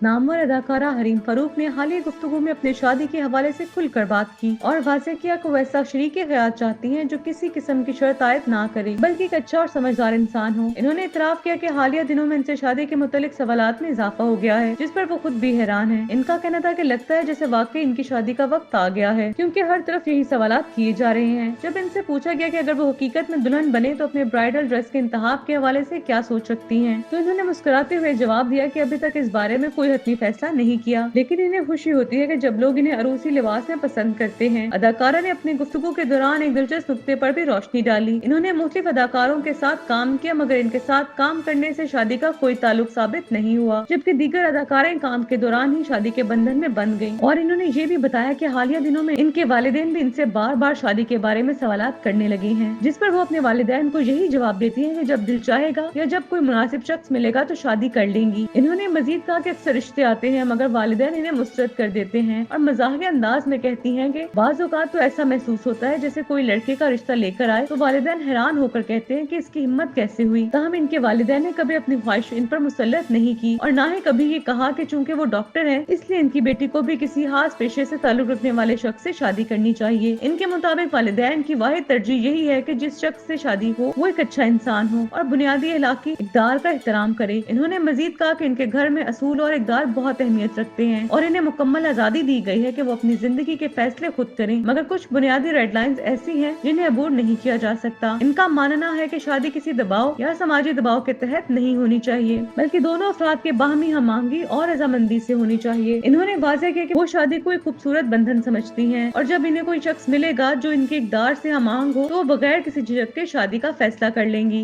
नामवर अदाकारा हरीम फारूक ने हालिया गुफ्तगू में अपने शादी के हवाले से खुलकर बात की और वाज़ेह किया कि वो ऐसा शरीक हयात चाहती हैं जो किसी किस्म की शर्त आयद ना करे बल्कि एक अच्छा और समझदार इंसान हो। इन्होंने इतराफ किया कि हालिया दिनों में इनसे शादी के मुतालिक सवालात में इजाफा हो गया है, जिस पर वो खुद भी हैरान है। इनका कहना था कि लगता है जैसे वाकई इनकी शादी का वक्त आ गया है, क्योंकि हर तरफ यही सवालात किए जा रहे हैं। जब इनसे पूछा गया कि अगर वो हकीकत में दुल्हन बने तो अपने ब्राइडल ड्रेस के इंतखाब के हवाले से क्या सोच सकती हैं, तो इन्होंने मुस्कुराते हुए जवाब दिया कि अभी तक इस बारे में कोई हतमी फैसला नहीं किया, लेकिन इन्हें खुशी होती है कि जब लोग इन्हें अरूसी लिबास में पसंद करते हैं। अदाकारा ने अपनी गुफ्तगू के दौरान एक दिलचस्प नुक्ते पर भी रोशनी डाली। इन्होंने मुख्तलिफ अदाकारों के साथ काम किया, मगर इनके साथ काम करने से शादी का कोई ताल्लुक साबित नहीं हुआ, जबकि दीगर अदाकारें काम के दौरान ही शादी के बंधन में बंध गयी। और इन्होंने ये भी बताया कि हालिया दिनों में इनके वालिदैन भी इनसे बार बार शादी के बारे में सवालात करने लगे हैं, जिस पर वो अपने वालिदैन को यही जवाब देती हैं कि जब दिल चाहेगा या जब कोई मुनासिब शख्स मिलेगा तो शादी कर लेंगी। इन्होंने मजीद कहा कि अक्सर रिश्ते आते हैं मगर वालिदैन इन्हें मुस्तरद कर देते हैं, और मजाकिया अंदाज में कहती हैं कि बाज़ औक़ात तो ऐसा महसूस होता है जैसे कोई लड़के का रिश्ता लेकर आए तो वालिदैन हैरान होकर कहते हैं कि इसकी हिम्मत कैसे हुई। ताहम इनके वालिदैन ने कभी अपनी ख्वाहिश इन पर मुसल्लत नहीं की और ना ही कभी ये कहा कि चूंकि वो डॉक्टर हैं इसलिए इनकी बेटी को भी किसी खास पेशे से ताल्लुक रखने वाले शख्स से शादी करनी चाहिए। इनके मुताबिक वालिदैन की वाहिद तरजीह यही है कि जिस शख्स से शादी हो वो एक अच्छा इंसान हो और बुनियादी इलाकी इक़दार का एहतराम करे। इन्होंने मजीद कहा कि इनके घर में असूल और इक़दार बहुत अहमियत रखते हैं और इन्हें मुकम्मल आज़ादी दी गई है कि वो अपनी जिंदगी के फैसले खुद करें, मगर कुछ बुनियादी रेड लाइंस ऐसी हैं जिन्हें अबूर नहीं किया जा सकता। इनका मानना है कि शादी किसी दबाव या समाजी दबाव के तहत नहीं होनी चाहिए, बल्कि दोनों अफराद के बाहमी हमआहंगी और रजामंदी से होनी चाहिए। इन्होंने वाज़ेह किया कि वो शादी को एक खूबसूरत बंधन समझती हैं और जब इन्हें कोई शख्स मिलेगा जो इनके इक़दार से हमआहंग हो तो वो बगैर किसी झिझक के शादी का फैसला कर लेंगी।